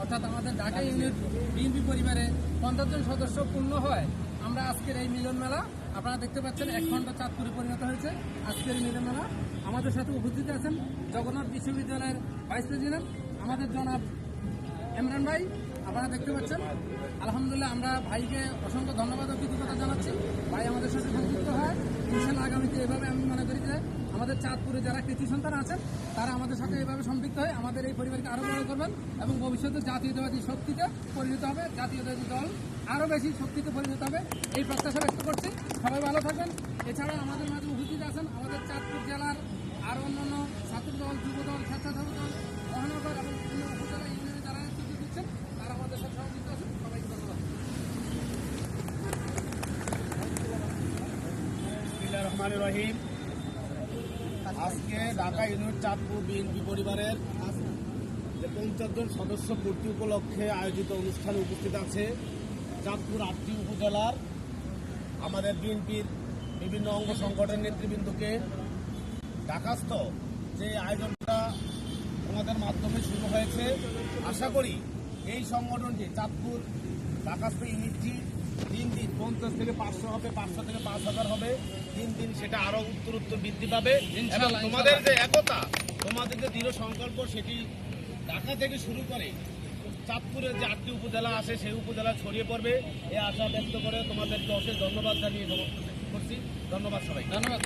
অর্থাৎ আমাদের Dhaka unit BNP পরিবারে 50 জন সদস্য পূর্ণ হয় আমরা আজকের এই মিলন মেলা আপনারা দেখতে পাচ্ছেন 1 ঘন্টা চাঁদপুরে পরিণত হয়েছে আজকের মিলন মেলা। আমাদের সাথে উপস্থিত আছেন জগন্নাথ বিশ্ববিদ্যালয়ের ভাইস প্রেসিডেন্ট আমাদের জনাব ইমরান ভাই, আপনারা দেখতে পাচ্ছেন। আলহামদুলিল্লাহ আমরা ভাইকে অসংখ্য ধন্যবাদ ও কৃতজ্ঞতা জানাচ্ছি। ভাই আমাদের সাথে সংযুক্ত হয়, ইনশাআল্লাহ আগামীতে এভাবে আমি মনে করি যে আমাদের চাঁদপুরে যারা কৃতি সন্তান আছেন তারা আমাদের সাথে এভাবে সম্পৃক্ত হয় আমাদের এই পরিবারকে আরও বড় করবেন এবং ভবিষ্যতে জাতীয়তাবাদী শক্তিতে পরিণত হবে, জাতীয়তাবাদী দল আরও বেশি শক্তিতে পরিণত হবে এই প্রত্যাশা ব্যক্ত করছি। সবাই ভালো থাকবেন। এছাড়া আমাদের মাঝে উপস্থিত আছেন আমাদের চাঁদপুর জেলার আরও অন্যান্য ছাত্র দল, যুব দল, স্বেচ্ছাসেবক দল, মহানগর এবং বিভিন্ন উপজেলা ইউনিয়নে যারা নেতৃত্ব দিচ্ছেন তারা আমাদের সাথে সংযুক্ত আছেন। সবাইকে ধন্যবাদ। বিসমিল্লাহির রহমানির রহিম। আজকে ঢাকা ইউনিট চাঁদপুর বিএনপি পরিবারের যে 50 জন সদস্য পূর্তি উপলক্ষে আয়োজিত অনুষ্ঠানে উপস্থিত আছে চাঁদপুর 8টি উপজেলার আমাদের বিএনপির বিভিন্ন অঙ্গ সংগঠনের নেতৃবৃন্দকে ঢাকাস্থ যে আয়োজনটা আমাদের মাধ্যমে শুরু হয়েছে। আশা করি এই সংগঠনটি চাঁদপুর ঢাকাস্থ ইউনিটটি দিন দিন 50 থেকে 500 হবে, 500 থেকে 5000 হবে, দিন দিন সেটা আরো উত্তরোত্তর বৃদ্ধি পাবে এবং তোমাদের যে একতা, তোমাদের যে দৃঢ় সংকল্প সেটি ঢাকা থেকে শুরু করে চাঁদপুরের যে 8টি উপজেলা আছে সেই উপজেলা ছড়িয়ে পড়বে এই আশা ব্যক্ত করে তোমাদেরকে অশেষ ধন্যবাদ জানিয়ে করছি। ধন্যবাদ সবাই। ধন্যবাদ।